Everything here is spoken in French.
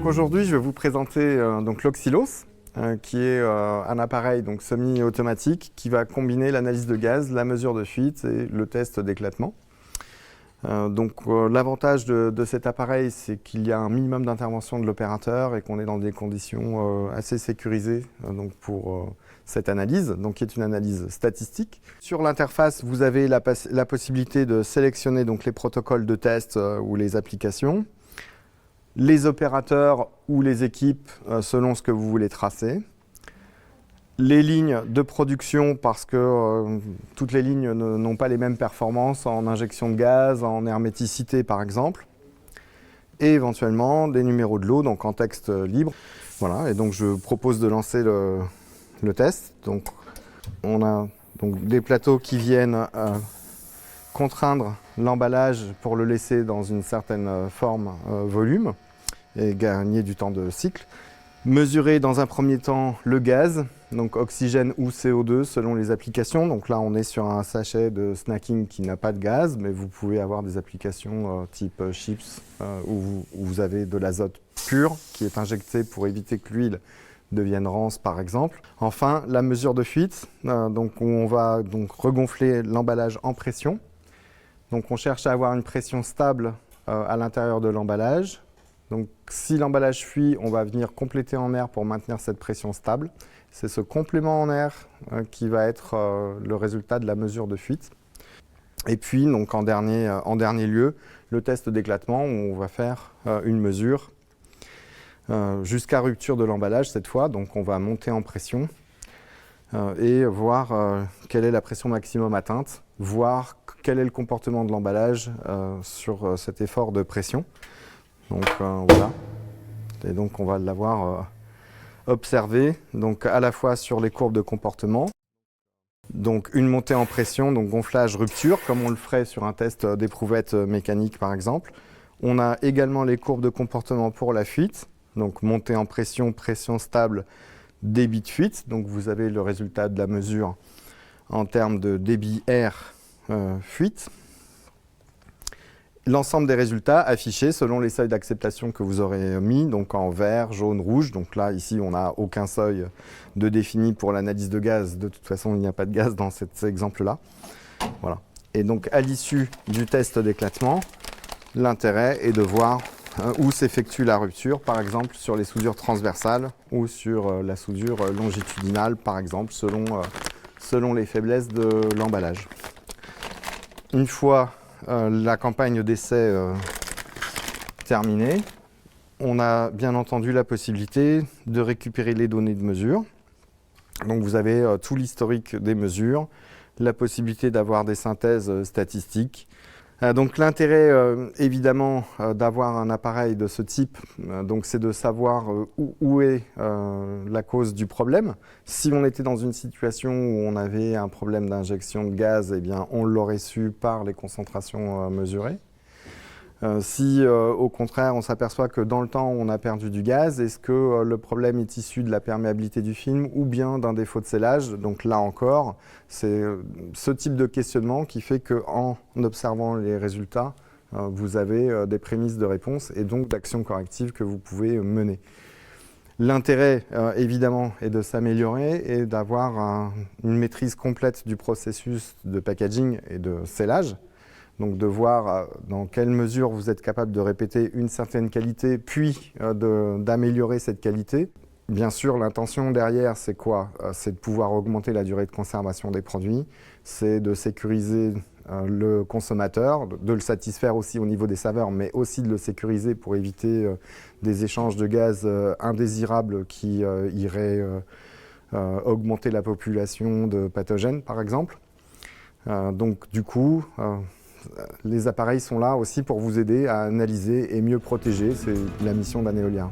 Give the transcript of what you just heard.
Donc aujourd'hui, je vais vous présenter donc l'Oxylos, qui est un appareil donc semi-automatique qui va combiner l'analyse de gaz, la mesure de fuite et le test d'éclatement. L'avantage de cet appareil, c'est qu'il y a un minimum d'intervention de l'opérateur et qu'on est dans des conditions assez sécurisées pour cette analyse, qui est une analyse statistique. Sur l'interface, vous avez la possibilité de sélectionner donc les protocoles de test ou les applications, les opérateurs ou les équipes selon ce que vous voulez tracer, les lignes de production parce que toutes les lignes n'ont pas les mêmes performances en injection de gaz, en herméticité par exemple, et éventuellement des numéros de lot, donc en texte libre. Voilà, et donc je propose de lancer le test. Donc on a donc des plateaux qui viennent contraindre l'emballage pour le laisser dans une certaine forme, volume, et gagner du temps de cycle. Mesurer dans un premier temps le gaz, donc oxygène ou CO2 selon les applications. Donc là on est sur un sachet de snacking qui n'a pas de gaz, mais vous pouvez avoir des applications type chips où vous avez de l'azote pur qui est injecté pour éviter que l'huile devienne rance par exemple. Enfin la mesure de fuite, on va donc regonfler l'emballage en pression. Donc on cherche à avoir une pression stable à l'intérieur de l'emballage. Donc si l'emballage fuit, on va venir compléter en air pour maintenir cette pression stable. C'est ce complément en air qui va être le résultat de la mesure de fuite. Et puis donc en dernier lieu, le test d'éclatement où on va faire une mesure jusqu'à rupture de l'emballage cette fois. Donc on va monter en pression et voir quelle est la pression maximum atteinte, voir quel est le comportement de l'emballage sur cet effort de pression. Donc voilà, et donc on va l'avoir observé donc à la fois sur les courbes de comportement, donc une montée en pression, donc gonflage, rupture, comme on le ferait sur un test d'éprouvette mécanique par exemple. On a également les courbes de comportement pour la fuite, donc montée en pression, pression stable, débit de fuite. Donc vous avez le résultat de la mesure en termes de débit air fuite. L'ensemble des résultats affichés selon les seuils d'acceptation que vous aurez mis, donc en vert, jaune, rouge. Donc là, ici, on n'a aucun seuil de défini pour l'analyse de gaz. De toute façon, il n'y a pas de gaz dans cet exemple-là. Voilà. Et donc, à l'issue du test d'éclatement, l'intérêt est de voir où s'effectue la rupture, par exemple sur les soudures transversales ou sur la soudure longitudinale, par exemple, selon les faiblesses de l'emballage. Une fois la campagne d'essai terminée, on a bien entendu la possibilité de récupérer les données de mesure. Donc vous avez tout l'historique des mesures, la possibilité d'avoir des synthèses statistiques. Donc l'intérêt évidemment d'avoir un appareil de ce type, c'est de savoir où est la cause du problème. Si on était dans une situation où on avait un problème d'injection de gaz, eh bien on l'aurait su par les concentrations mesurées. Si au contraire on s'aperçoit que dans le temps on a perdu du gaz, est-ce que le problème est issu de la perméabilité du film ou bien d'un défaut de scellage? Donc là encore, c'est ce type de questionnement qui fait qu'en observant les résultats, vous avez des prémices de réponse et donc d'actions correctives que vous pouvez mener. L'intérêt, évidemment, est de s'améliorer et d'avoir une maîtrise complète du processus de packaging et de scellage. Donc de voir dans quelle mesure vous êtes capable de répéter une certaine qualité, puis d'améliorer cette qualité. Bien sûr, l'intention derrière, c'est quoi? C'est de pouvoir augmenter la durée de conservation des produits, c'est de sécuriser le consommateur, de le satisfaire aussi au niveau des saveurs, mais aussi de le sécuriser pour éviter des échanges de gaz indésirables qui iraient augmenter la population de pathogènes, par exemple. Donc du coup, les appareils sont là aussi pour vous aider à analyser et mieux protéger. C'est la mission d'un éolien.